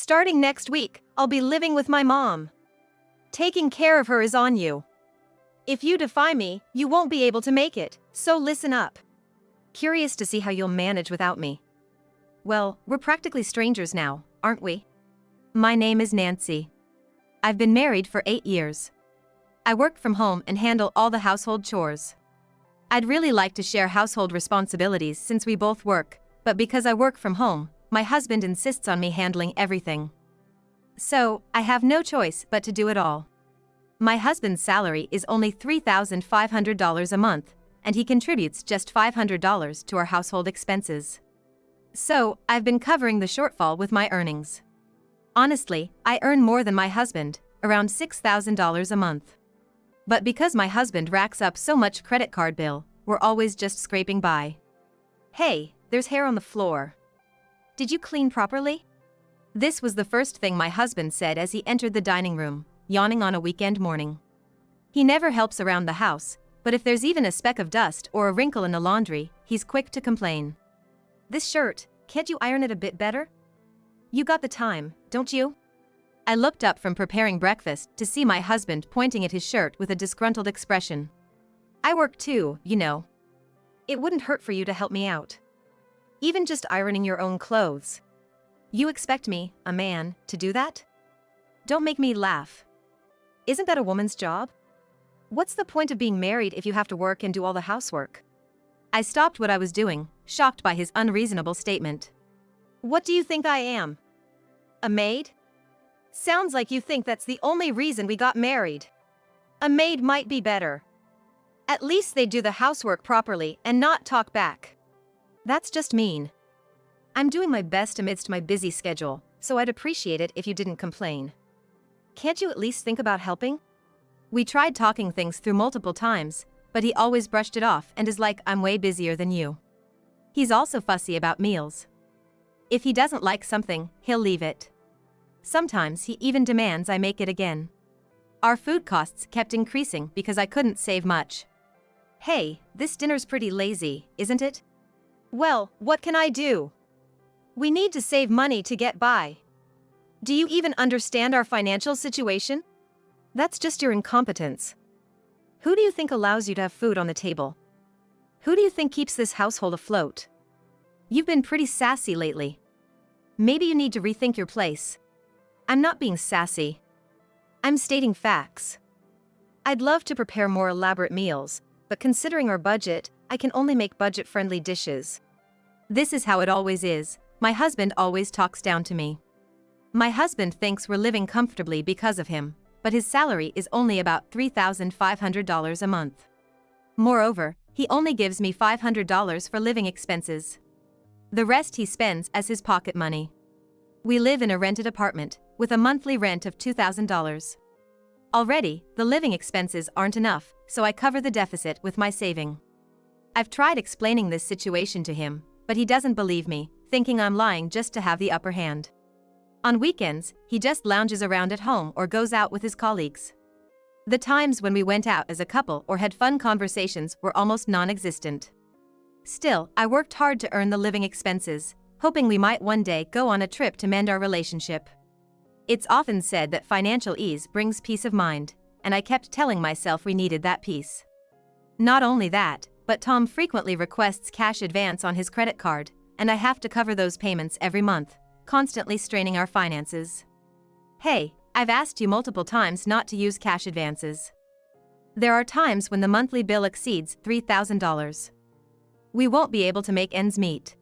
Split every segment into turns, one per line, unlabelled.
Starting next week, I'll be living with my mom. Taking care of her is on you. If you defy me, you won't be able to make it, so listen up. Curious to see how you'll manage without me. Well, we're practically strangers now, aren't we? My name is Nancy. I've been married for 8 years. I work from home and handle all the household chores. I'd really like to share household responsibilities since we both work, but because I work from home, my husband insists on me handling everything. So, I have no choice but to do it all. My husband's salary is only $3,500 a month, and he contributes just $500 to our household expenses. So, I've been covering the shortfall with my earnings. Honestly, I earn more than my husband, around $6,000 a month. But because my husband racks up so much credit card bill, we're always just scraping by. Hey, there's hair on the floor. Did you clean properly? This was the first thing my husband said as he entered the dining room, yawning on a weekend morning. He never helps around the house, but if there's even a speck of dust or a wrinkle in the laundry, he's quick to complain. This shirt, can't you iron it a bit better? You got the time, don't you? I looked up from preparing breakfast to see my husband pointing at his shirt with a disgruntled expression. I work too, you know. It wouldn't hurt for you to help me out. Even just ironing your own clothes. You expect me, a man, to do that? Don't make me laugh. Isn't that a woman's job? What's the point of being married if you have to work and do all the housework? I stopped what I was doing, shocked by his unreasonable statement. What do you think I am? A maid? Sounds like you think that's the only reason we got married. A maid might be better. At least they do the housework properly and not talk back. That's just mean. I'm doing my best amidst my busy schedule, so I'd appreciate it if you didn't complain. Can't you at least think about helping? We tried talking things through multiple times, but he always brushed it off and is like, I'm way busier than you. He's also fussy about meals. If he doesn't like something, he'll leave it. Sometimes he even demands I make it again. Our food costs kept increasing because I couldn't save much. Hey, this dinner's pretty lazy, isn't it? Well, what can I do? We need to save money to get by. Do you even understand our financial situation? That's just your incompetence. Who do you think allows you to have food on the table? Who do you think keeps this household afloat? You've been pretty sassy lately. Maybe you need to rethink your place. I'm not being sassy. I'm stating facts. I'd love to prepare more elaborate meals, but considering our budget, I can only make budget-friendly dishes. This is how it always is. My husband always talks down to me. My husband thinks we're living comfortably because of him, but his salary is only about $3,500 a month. Moreover, he only gives me $500 for living expenses. The rest he spends as his pocket money. We live in a rented apartment, with a monthly rent of $2,000. Already, the living expenses aren't enough, so I cover the deficit with my saving. I've tried explaining this situation to him, but he doesn't believe me, thinking I'm lying just to have the upper hand. On weekends, he just lounges around at home or goes out with his colleagues. The times when we went out as a couple or had fun conversations were almost non-existent. Still, I worked hard to earn the living expenses, hoping we might one day go on a trip to mend our relationship. It's often said that financial ease brings peace of mind, and I kept telling myself we needed that peace. Not only that, but Tom frequently requests cash advance on his credit card, and I have to cover those payments every month, constantly straining our finances. Hey, I've asked you multiple times not to use cash advances. There are times when the monthly bill exceeds $3,000. We won't be able to make ends meet.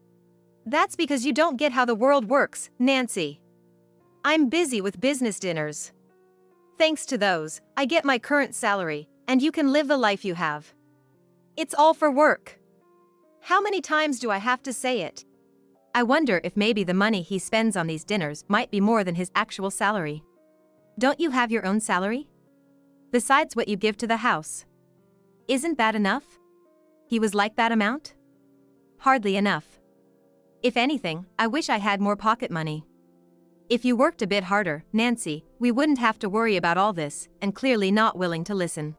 That's because you don't get how the world works, Nancy. I'm busy with business dinners. Thanks to those, I get my current salary, and you can live the life you have. It's all for work. How many times do I have to say it? I wonder if maybe the money he spends on these dinners might be more than his actual salary. Don't you have your own salary? Besides what you give to the house. Isn't that enough? He was like that amount? Hardly enough. If anything, I wish I had more pocket money. If you worked a bit harder, Nancy, we wouldn't have to worry about all this, and clearly not willing to listen.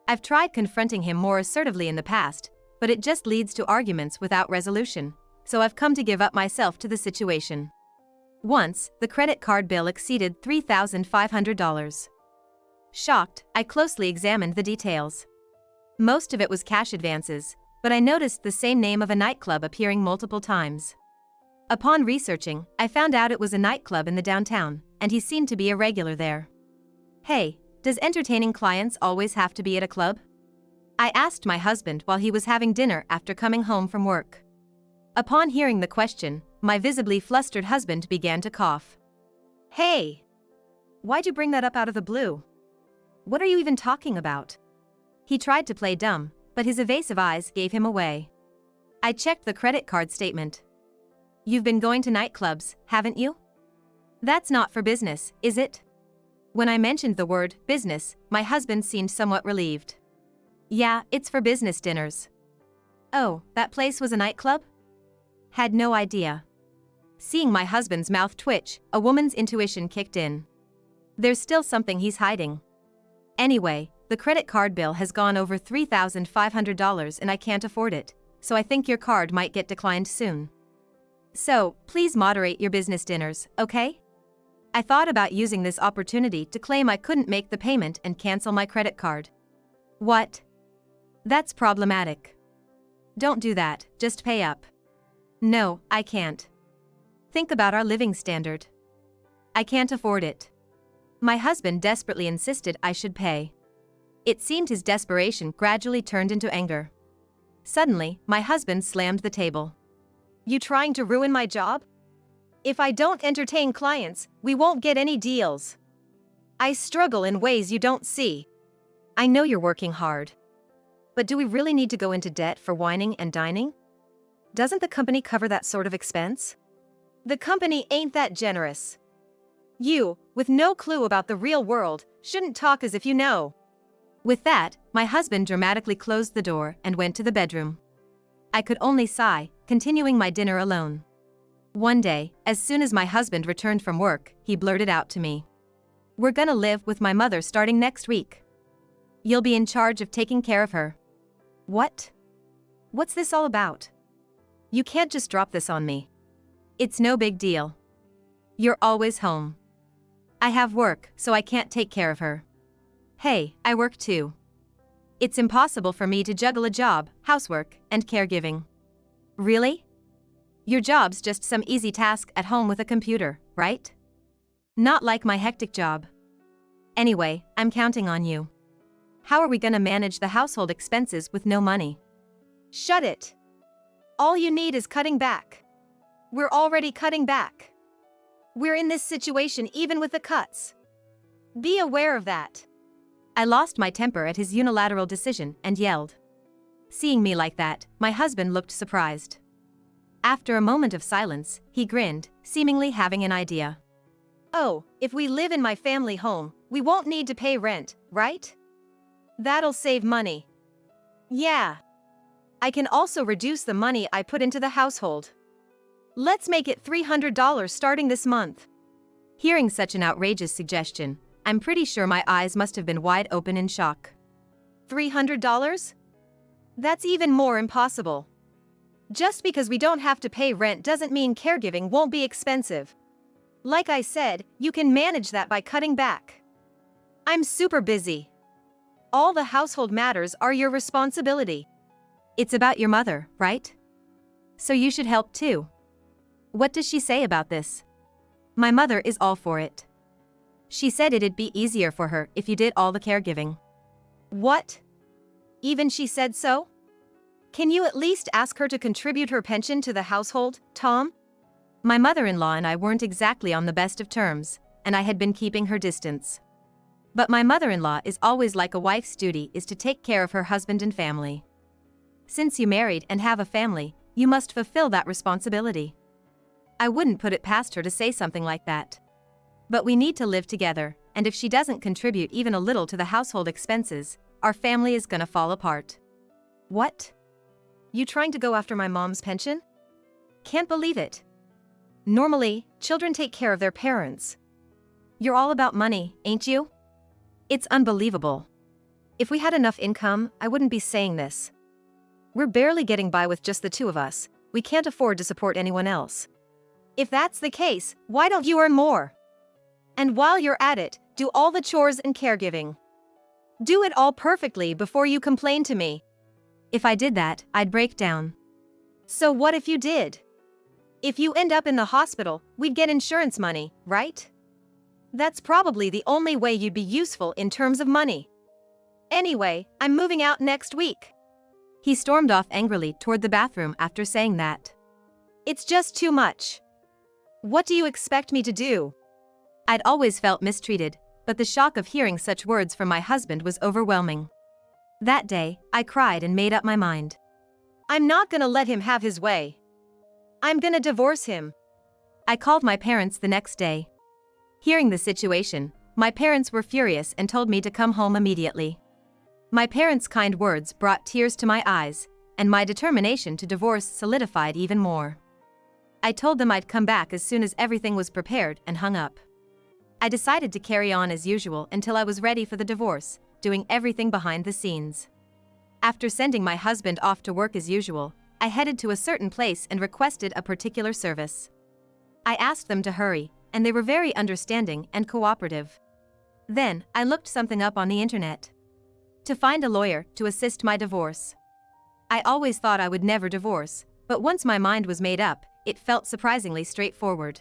I've tried confronting him more assertively in the past, but it just leads to arguments without resolution, so I've come to give up myself to the situation. Once, the credit card bill exceeded $3,500. Shocked, I closely examined the details. Most of it was cash advances, but I noticed the same name of a nightclub appearing multiple times. Upon researching, I found out it was a nightclub in the downtown, and he seemed to be a regular there. Hey, does entertaining clients always have to be at a club? I asked my husband while he was having dinner after coming home from work. Upon hearing the question, my visibly flustered husband began to cough. Hey! Why'd you bring that up out of the blue? What are you even talking about? He tried to play dumb, but his evasive eyes gave him away. I checked the credit card statement. You've been going to nightclubs, haven't you? That's not for business, is it? When I mentioned the word business, my husband seemed somewhat relieved. Yeah, it's for business dinners. Oh, that place was a nightclub? Had no idea. Seeing my husband's mouth twitch, a woman's intuition kicked in. There's still something he's hiding. Anyway, the credit card bill has gone over $3,500 and I can't afford it, so I think your card might get declined soon. So, please moderate your business dinners, okay? I thought about using this opportunity to claim I couldn't make the payment and cancel my credit card. What? That's problematic. Don't do that, just pay up. No, I can't. Think about our living standard. I can't afford it. My husband desperately insisted I should pay. It seemed his desperation gradually turned into anger. Suddenly, my husband slammed the table. You trying to ruin my job? If I don't entertain clients, we won't get any deals. I struggle in ways you don't see. I know you're working hard. But do we really need to go into debt for whining and dining? Doesn't the company cover that sort of expense? The company ain't that generous. You, with no clue about the real world, shouldn't talk as if you know. With that, my husband dramatically closed the door and went to the bedroom. I could only sigh, continuing my dinner alone. One day, as soon as my husband returned from work, he blurted out to me. We're gonna live with my mother starting next week. You'll be in charge of taking care of her. What? What's this all about? You can't just drop this on me. It's no big deal. You're always home. I have work, so I can't take care of her. Hey, I work too. It's impossible for me to juggle a job, housework, and caregiving. Really? Your job's just some easy task at home with a computer, right? Not like my hectic job. Anyway, I'm counting on you. How are we gonna manage the household expenses with no money? Shut it. All you need is cutting back. We're already cutting back. We're in this situation even with the cuts. Be aware of that. I lost my temper at his unilateral decision and yelled. Seeing me like that, my husband looked surprised. After a moment of silence, he grinned, seemingly having an idea. Oh, if we live in my family home, we won't need to pay rent, right? That'll save money. Yeah. I can also reduce the money I put into the household. Let's make it $300 starting this month. Hearing such an outrageous suggestion, I'm pretty sure my eyes must have been wide open in shock. $300? That's even more impossible. Just because we don't have to pay rent doesn't mean caregiving won't be expensive. Like I said, you can manage that by cutting back. I'm super busy. All the household matters are your responsibility. It's about your mother, right? So you should help too. What does she say about this? My mother is all for it. She said it'd be easier for her if you did all the caregiving. What? Even she said so? Can you at least ask her to contribute her pension to the household, Tom? My mother-in-law and I weren't exactly on the best of terms, and I had been keeping her distance. But my mother-in-law is always like a wife's duty is to take care of her husband and family. Since you married and have a family, you must fulfill that responsibility. I wouldn't put it past her to say something like that. But we need to live together, and if she doesn't contribute even a little to the household expenses, our family is gonna fall apart. What? You trying to go after my mom's pension? Can't believe it. Normally, children take care of their parents. You're all about money, ain't you? It's unbelievable. If we had enough income, I wouldn't be saying this. We're barely getting by with just the two of us. We can't afford to support anyone else. If that's the case, why don't you earn more? And while you're at it, do all the chores and caregiving. Do it all perfectly before you complain to me. If I did that, I'd break down. So what if you did? If you end up in the hospital, we'd get insurance money, right? That's probably the only way you'd be useful in terms of money. Anyway, I'm moving out next week. He stormed off angrily toward the bathroom after saying that. It's just too much. What do you expect me to do? I'd always felt mistreated, but the shock of hearing such words from my husband was overwhelming. That day, I cried and made up my mind. I'm not gonna let him have his way. I'm gonna divorce him. I called my parents the next day. Hearing the situation, my parents were furious and told me to come home immediately. My parents' kind words brought tears to my eyes, and my determination to divorce solidified even more. I told them I'd come back as soon as everything was prepared and hung up. I decided to carry on as usual until I was ready for the divorce, doing everything behind the scenes. After sending my husband off to work as usual, I headed to a certain place and requested a particular service. I asked them to hurry, and they were very understanding and cooperative. Then, I looked something up on the internet. To find a lawyer to assist my divorce. I always thought I would never divorce, but once my mind was made up, it felt surprisingly straightforward.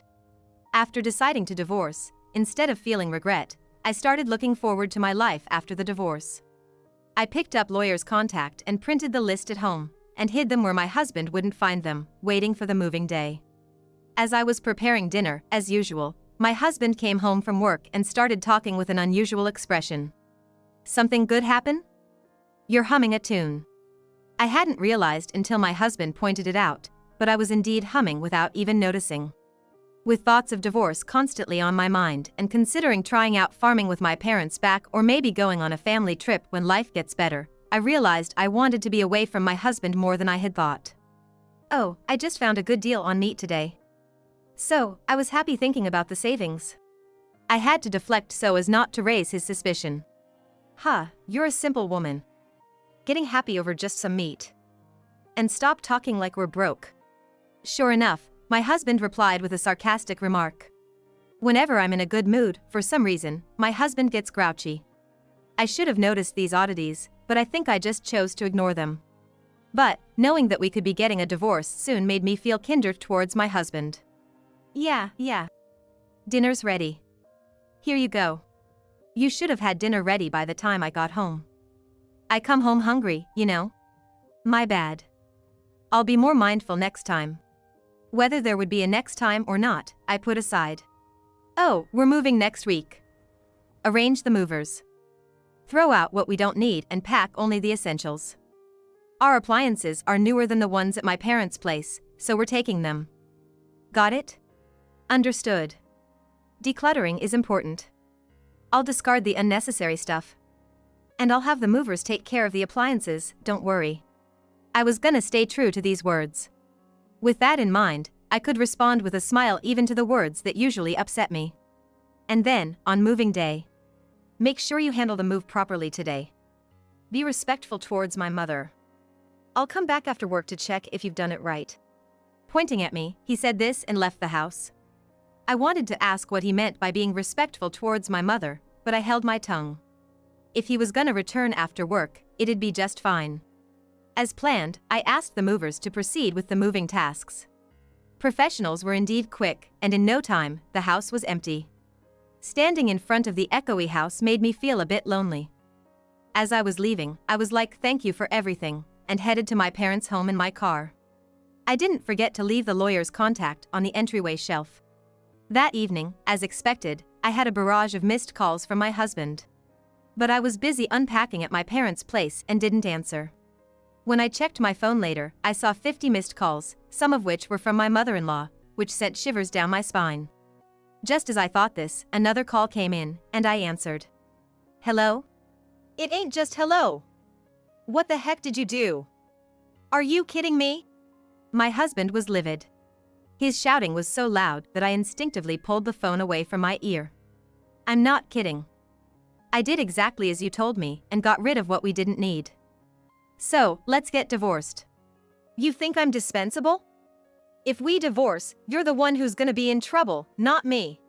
After deciding to divorce, instead of feeling regret, I started looking forward to my life after the divorce. I picked up lawyers' contact and printed the list at home, and hid them where my husband wouldn't find them, waiting for the moving day. As I was preparing dinner, as usual, my husband came home from work and started talking with an unusual expression. Something good happen? You're humming a tune. I hadn't realized until my husband pointed it out, but I was indeed humming without even noticing. With thoughts of divorce constantly on my mind and considering trying out farming with my parents back or maybe going on a family trip when life gets better, I realized I wanted to be away from my husband more than I had thought. Oh, I just found a good deal on meat today. So, I was happy thinking about the savings. I had to deflect so as not to raise his suspicion. You're a simple woman. Getting happy over just some meat. And stop talking like we're broke. Sure enough, my husband replied with a sarcastic remark. Whenever I'm in a good mood, for some reason, my husband gets grouchy. I should have noticed these oddities, but I think I just chose to ignore them. But, knowing that we could be getting a divorce soon made me feel kinder towards my husband. Yeah. Dinner's ready. Here you go. You should have had dinner ready by the time I got home. I come home hungry, you know. My bad. I'll be more mindful next time. Whether there would be a next time or not, I put aside. Oh, we're moving next week. Arrange the movers. Throw out what we don't need and pack only the essentials. Our appliances are newer than the ones at my parents' place, so we're taking them. Got it? Understood. Decluttering is important. I'll discard the unnecessary stuff. And I'll have the movers take care of the appliances, don't worry. I was gonna stay true to these words. With that in mind, I could respond with a smile even to the words that usually upset me. And then, on moving day. Make sure you handle the move properly today. Be respectful towards my mother. I'll come back after work to check if you've done it right. Pointing at me, he said this and left the house. I wanted to ask what he meant by being respectful towards my mother, but I held my tongue. If he was gonna return after work, it'd be just fine. As planned, I asked the movers to proceed with the moving tasks. Professionals were indeed quick, and in no time, the house was empty. Standing in front of the echoey house made me feel a bit lonely. As I was leaving, I was like, thank you for everything, and headed to my parents' home in my car. I didn't forget to leave the lawyer's contact on the entryway shelf. That evening, as expected, I had a barrage of missed calls from my husband. But I was busy unpacking at my parents' place and didn't answer. When I checked my phone later, I saw 50 missed calls, some of which were from my mother-in-law, which sent shivers down my spine. Just as I thought this, another call came in, and I answered. Hello? It ain't just hello. What the heck did you do? Are you kidding me? My husband was livid. His shouting was so loud that I instinctively pulled the phone away from my ear. I'm not kidding. I did exactly as you told me and got rid of what we didn't need. So, let's get divorced. You think I'm dispensable? If we divorce, you're the one who's gonna be in trouble, not me.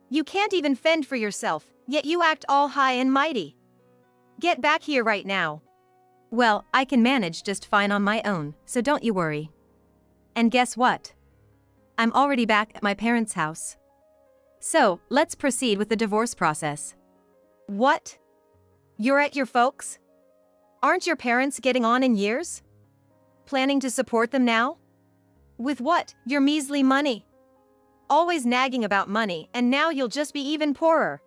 You can't even fend for yourself, yet you act all high and mighty. Get back here right now. Well, I can manage just fine on my own, so don't you worry. And guess what? I'm already back at my parents' house. So, let's proceed with the divorce process. What? You're at your folks'? Aren't your parents getting on in years? Planning to support them now? With what? Your measly money? Always nagging about money, and now you'll just be even poorer.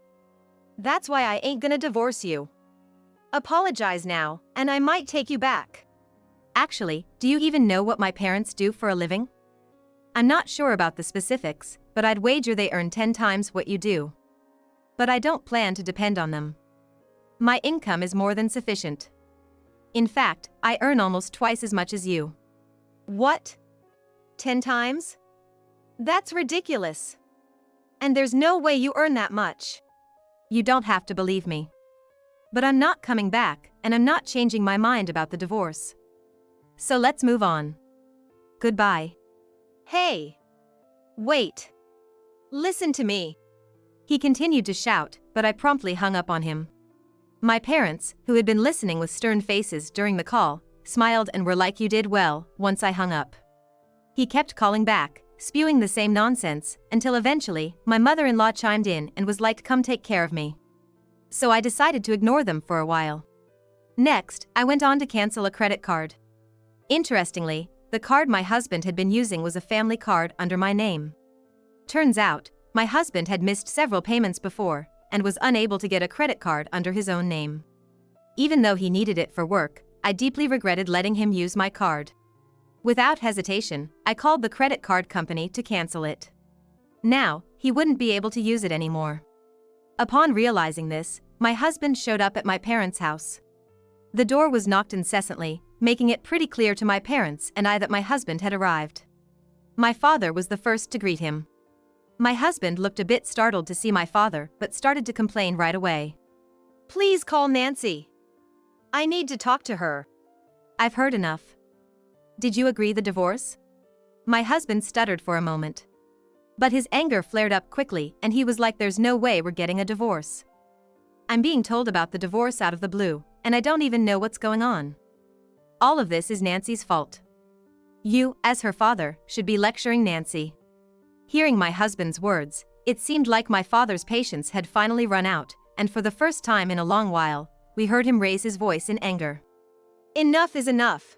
That's why I ain't gonna divorce you. Apologize now, and I might take you back. Actually, do you even know what my parents do for a living? I'm not sure about the specifics, but I'd wager they earn 10 times what you do. But I don't plan to depend on them. My income is more than sufficient. In fact, I earn almost twice as much as you. What? 10 times? That's ridiculous. And there's no way you earn that much. You don't have to believe me. But I'm not coming back, and I'm not changing my mind about the divorce. So let's move on. Goodbye. Hey! Wait! Listen to me. He continued to shout, but I promptly hung up on him. My parents, who had been listening with stern faces during the call, smiled and were like, "You did well," once I hung up. He kept calling back, spewing the same nonsense, until eventually, my mother-in-law chimed in and was like, "Come take care of me." So I decided to ignore them for a while. Next, I went on to cancel a credit card. Interestingly, the card my husband had been using was a family card under my name. Turns out, my husband had missed several payments before, and was unable to get a credit card under his own name. Even though he needed it for work, I deeply regretted letting him use my card. Without hesitation, I called the credit card company to cancel it. Now, he wouldn't be able to use it anymore. Upon realizing this, my husband showed up at my parents' house. The door was knocked incessantly, making it pretty clear to my parents and I that my husband had arrived. My father was the first to greet him. My husband looked a bit startled to see my father, but started to complain right away. "Please call Nancy. I need to talk to her. I've heard enough. Did you agree the divorce?" My husband stuttered for a moment. But his anger flared up quickly and he was like, "There's no way we're getting a divorce. I'm being told about the divorce out of the blue, and I don't even know what's going on. All of this is Nancy's fault. You, as her father, should be lecturing Nancy." Hearing my husband's words, it seemed like my father's patience had finally run out, and for the first time in a long while, we heard him raise his voice in anger. "Enough is enough.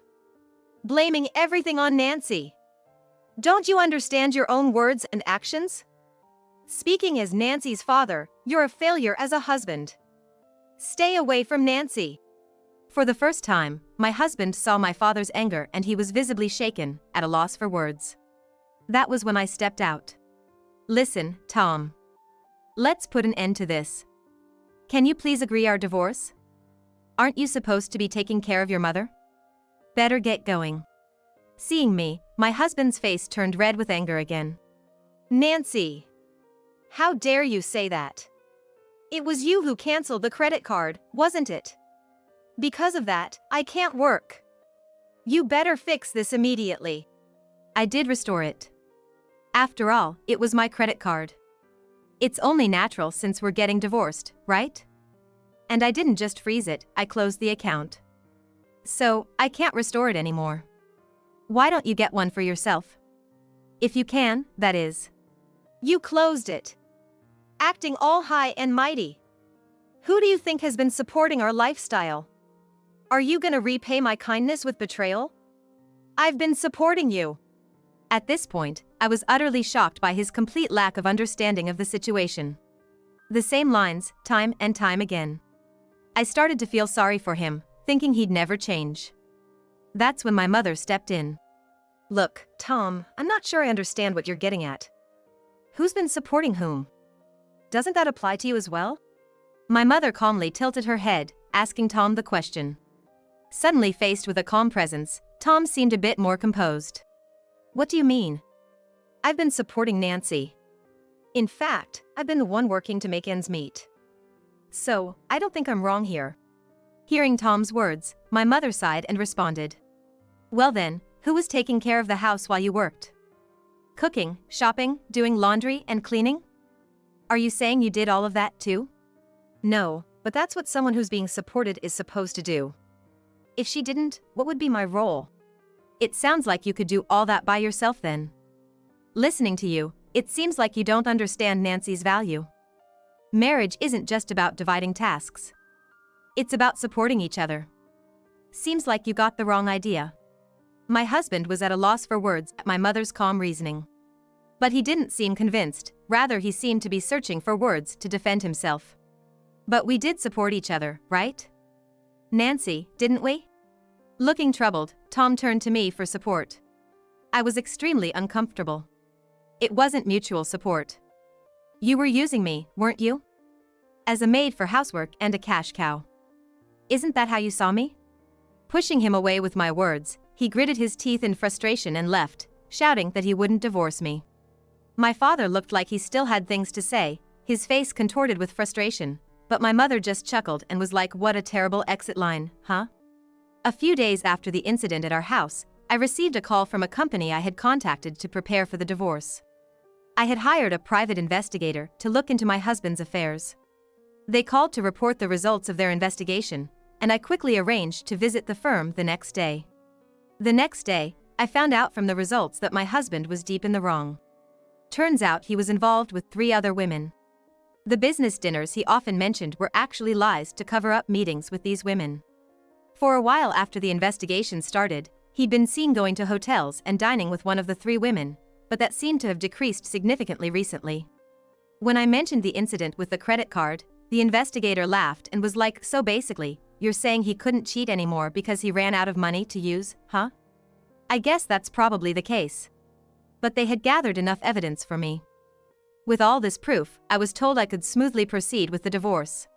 Blaming everything on Nancy. Don't you understand your own words and actions? Speaking as Nancy's father, you're a failure as a husband. Stay away from Nancy." For the first time, my husband saw my father's anger and he was visibly shaken, at a loss for words. That was when I stepped out. "Listen, Tom. Let's put an end to this. Can you please agree our divorce? Aren't you supposed to be taking care of your mother? Better get going." Seeing me, my husband's face turned red with anger again. "Nancy! How dare you say that? It was you who canceled the credit card, wasn't it? Because of that, I can't work. You better fix this immediately." I did restore it. After all, it was my credit card. It's only natural since we're getting divorced, right? And I didn't just freeze it, I closed the account. So, I can't restore it anymore. Why don't you get one for yourself? If you can, that is. You closed it. Acting all high and mighty. Who do you think has been supporting our lifestyle? Are you gonna repay my kindness with betrayal? I've been supporting you. At this point, I was utterly shocked by his complete lack of understanding of the situation. The same lines, time and time again. I started to feel sorry for him, thinking he'd never change. That's when my mother stepped in. "Look, Tom, I'm not sure I understand what you're getting at. Who's been supporting whom? Doesn't that apply to you as well?" My mother calmly tilted her head, asking Tom the question. Suddenly faced with a calm presence, Tom seemed a bit more composed. "What do you mean?" "I've been supporting Nancy. In fact, I've been the one working to make ends meet. So, I don't think I'm wrong here." Hearing Tom's words, my mother sighed and responded. "Well then, who was taking care of the house while you worked?" Cooking, shopping, doing laundry, and cleaning? Are you saying you did all of that too? No, but that's what someone who's being supported is supposed to do. If she didn't, what would be my role? It sounds like you could do all that by yourself then. Listening to you, it seems like you don't understand Nancy's value. Marriage isn't just about dividing tasks. It's about supporting each other. Seems like you got the wrong idea. My husband was at a loss for words at my mother's calm reasoning. But he didn't seem convinced, rather he seemed to be searching for words to defend himself. But we did support each other, right? Nancy, didn't we? Looking troubled, Tom turned to me for support. I was extremely uncomfortable. It wasn't mutual support. You were using me, weren't you? As a maid for housework and a cash cow. Isn't that how you saw me? Pushing him away with my words, he gritted his teeth in frustration and left, shouting that he wouldn't divorce me. My father looked like he still had things to say, his face contorted with frustration, but my mother just chuckled and was like, "What a terrible exit line, huh?" A few days after the incident at our house, I received a call from a company I had contacted to prepare for the divorce. I had hired a private investigator to look into my husband's affairs. They called to report the results of their investigation, and I quickly arranged to visit the firm the next day. The next day, I found out from the results that my husband was deep in the wrong. Turns out he was involved with 3 other women. The business dinners he often mentioned were actually lies to cover up meetings with these women. For a while after the investigation started, he'd been seen going to hotels and dining with one of the 3 women, but that seemed to have decreased significantly recently. When I mentioned the incident with the credit card, the investigator laughed and was like, "So basically, you're saying he couldn't cheat anymore because he ran out of money to use, huh?" I guess that's probably the case. But they had gathered enough evidence for me. With all this proof, I was told I could smoothly proceed with the divorce.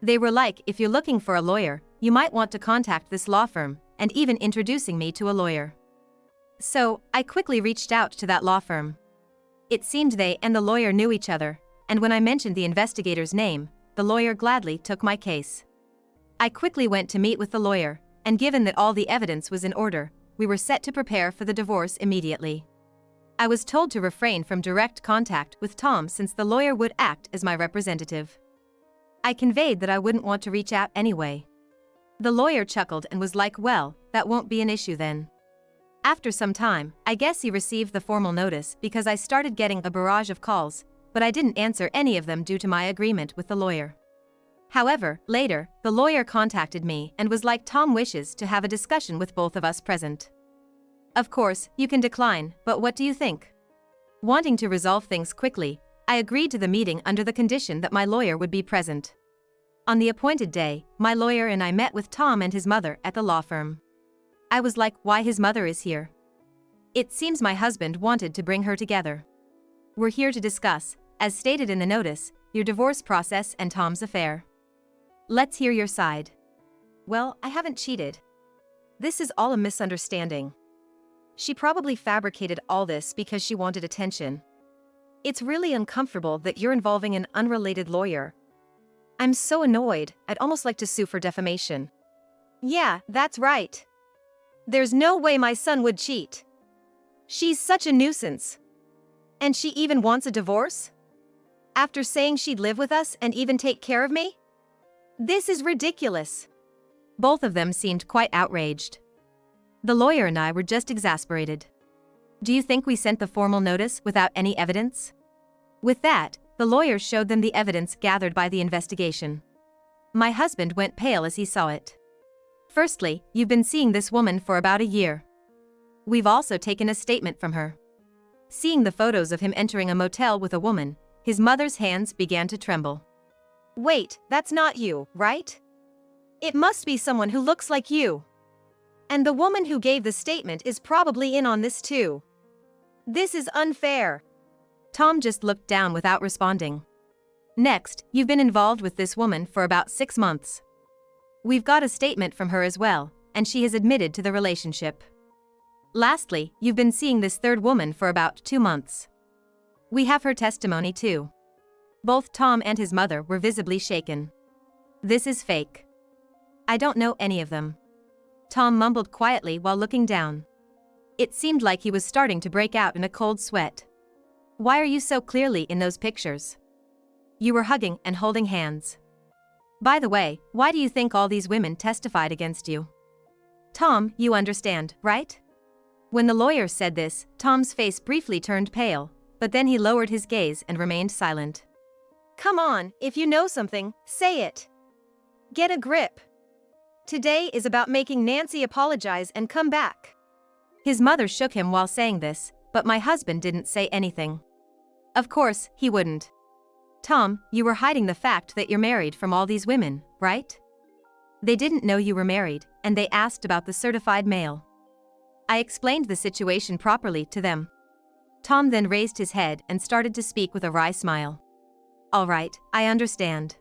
They were like, "If you're looking for a lawyer, you might want to contact this law firm," and even introducing me to a lawyer. So, I quickly reached out to that law firm. It seemed they and the lawyer knew each other, and when I mentioned the investigator's name, the lawyer gladly took my case. I quickly went to meet with the lawyer, and given that all the evidence was in order, we were set to prepare for the divorce immediately. I was told to refrain from direct contact with Tom since the lawyer would act as my representative. I conveyed that I wouldn't want to reach out anyway. The lawyer chuckled and was like, "Well, that won't be an issue then." After some time, I guess he received the formal notice because I started getting a barrage of calls, but I didn't answer any of them due to my agreement with the lawyer. However, later, the lawyer contacted me and was like, "Tom wishes to have a discussion with both of us present." Of course, you can decline, but what do you think? Wanting to resolve things quickly, I agreed to the meeting under the condition that my lawyer would be present. On the appointed day, my lawyer and I met with Tom and his mother at the law firm. I was like, "Why his mother is here?" It seems my husband wanted to bring her together. "We're here to discuss, as stated in the notice, your divorce process and Tom's affair. Let's hear your side." "Well, I haven't cheated. This is all a misunderstanding. She probably fabricated all this because she wanted attention. It's really uncomfortable that you're involving an unrelated lawyer. I'm so annoyed, I'd almost like to sue for defamation." "Yeah, that's right. There's no way my son would cheat. She's such a nuisance. And she even wants a divorce? After saying she'd live with us and even take care of me? This is ridiculous." Both of them seemed quite outraged. The lawyer and I were just exasperated. "Do you think we sent the formal notice without any evidence?" With that, the lawyer showed them the evidence gathered by the investigation. My husband went pale as he saw it. "Firstly, you've been seeing this woman for about a year. We've also taken a statement from her." Seeing the photos of him entering a motel with a woman, his mother's hands began to tremble. "Wait, that's not you, right? It must be someone who looks like you. And the woman who gave the statement is probably in on this too. This is unfair." Tom just looked down without responding. "Next, you've been involved with this woman for about 6 months. We've got a statement from her as well, and she has admitted to the relationship. Lastly, you've been seeing this 3rd woman for about 2 months. We have her testimony too." Both Tom and his mother were visibly shaken. "This is fake. I don't know any of them." Tom mumbled quietly while looking down. It seemed like he was starting to break out in a cold sweat. Why are you so clearly in those pictures? You were hugging and holding hands. By the way, why do you think all these women testified against you? Tom, you understand, right? When the lawyer said this, Tom's face briefly turned pale, but then he lowered his gaze and remained silent. Come on, if you know something, say it. Get a grip. Today is about making Nancy apologize and come back. His mother shook him while saying this, but my husband didn't say anything. Of course, he wouldn't. Tom, you were hiding the fact that you're married from all these women, right? They didn't know you were married, and they asked about the certified mail. I explained the situation properly to them. Tom then raised his head and started to speak with a wry smile. All right, I understand.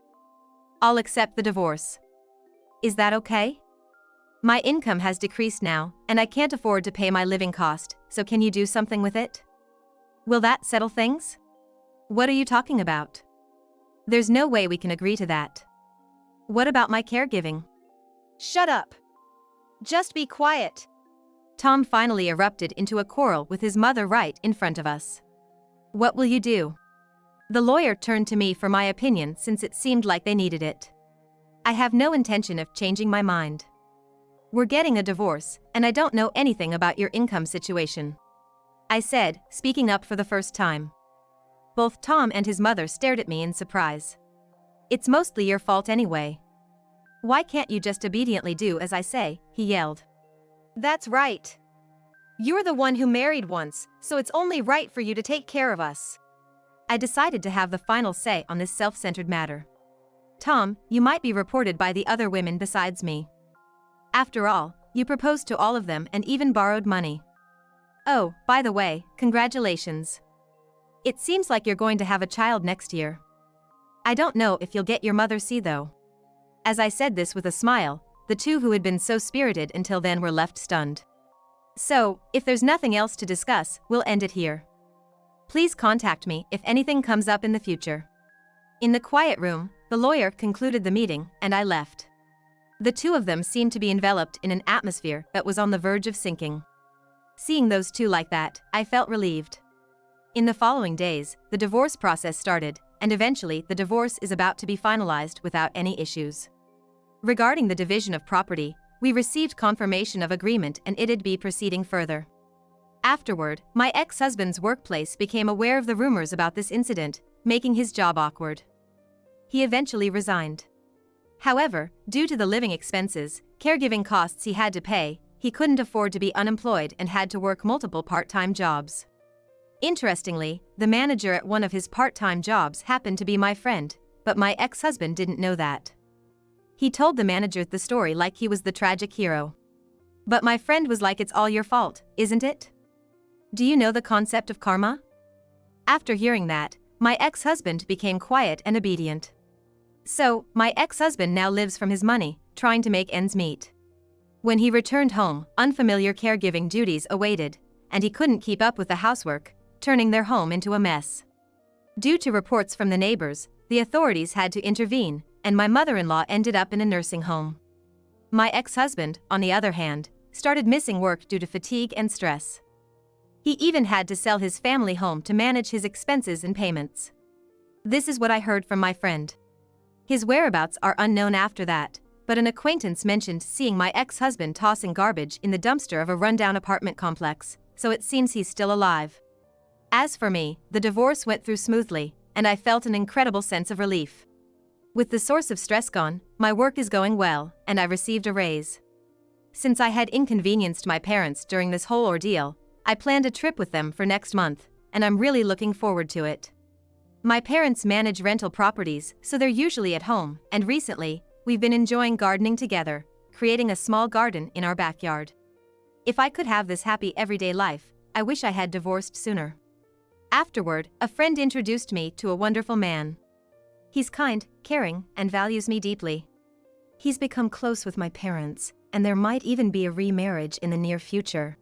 I'll accept the divorce. Is that okay? My income has decreased now, and I can't afford to pay my living cost, so can you do something with it? Will that settle things? What are you talking about? There's no way we can agree to that. What about my caregiving? Shut up. Just be quiet. Tom finally erupted into a quarrel with his mother right in front of us. What will you do? The lawyer turned to me for my opinion since it seemed like they needed it. I have no intention of changing my mind. We're getting a divorce, and I don't know anything about your income situation. I said, speaking up for the first time. Both Tom and his mother stared at me in surprise. It's mostly your fault anyway. Why can't you just obediently do as I say, he yelled. That's right. You're the one who married once, so it's only right for you to take care of us. I decided to have the final say on this self-centered matter. Tom, you might be reported by the other women besides me. After all, you proposed to all of them and even borrowed money. Oh, by the way, congratulations. It seems like you're going to have a child next year. I don't know if you'll get your mother see though. As I said this with a smile, the two who had been so spirited until then were left stunned. So, if there's nothing else to discuss, we'll end it here. Please contact me if anything comes up in the future. In the quiet room, the lawyer concluded the meeting and I left. The two of them seemed to be enveloped in an atmosphere that was on the verge of sinking. Seeing those two like that, I felt relieved. In the following days, the divorce process started, and eventually the divorce is about to be finalized without any issues. Regarding the division of property, we received confirmation of agreement and it'd be proceeding further. Afterward, my ex-husband's workplace became aware of the rumors about this incident, making his job awkward. He eventually resigned. However, due to the living expenses, caregiving costs he had to pay, he couldn't afford to be unemployed and had to work multiple part-time jobs. Interestingly, the manager at one of his part-time jobs happened to be my friend, but my ex-husband didn't know that. He told the manager the story like he was the tragic hero. But my friend was like, it's all your fault, isn't it? Do you know the concept of karma? After hearing that, my ex-husband became quiet and obedient. So, my ex-husband now lives from his money, trying to make ends meet. When he returned home, unfamiliar caregiving duties awaited, and he couldn't keep up with the housework, turning their home into a mess. Due to reports from the neighbors, the authorities had to intervene, and my mother-in-law ended up in a nursing home. My ex-husband, on the other hand, started missing work due to fatigue and stress. He even had to sell his family home to manage his expenses and payments. This is what I heard from my friend. His whereabouts are unknown after that, but an acquaintance mentioned seeing my ex-husband tossing garbage in the dumpster of a rundown apartment complex, so it seems he's still alive. As for me, the divorce went through smoothly, and I felt an incredible sense of relief. With the source of stress gone, my work is going well, and I received a raise. Since I had inconvenienced my parents during this whole ordeal, I planned a trip with them for next month, and I'm really looking forward to it. My parents manage rental properties, so they're usually at home, and recently, we've been enjoying gardening together, creating a small garden in our backyard. If I could have this happy everyday life, I wish I had divorced sooner. Afterward, a friend introduced me to a wonderful man. He's kind, caring, and values me deeply. He's become close with my parents, and there might even be a remarriage in the near future.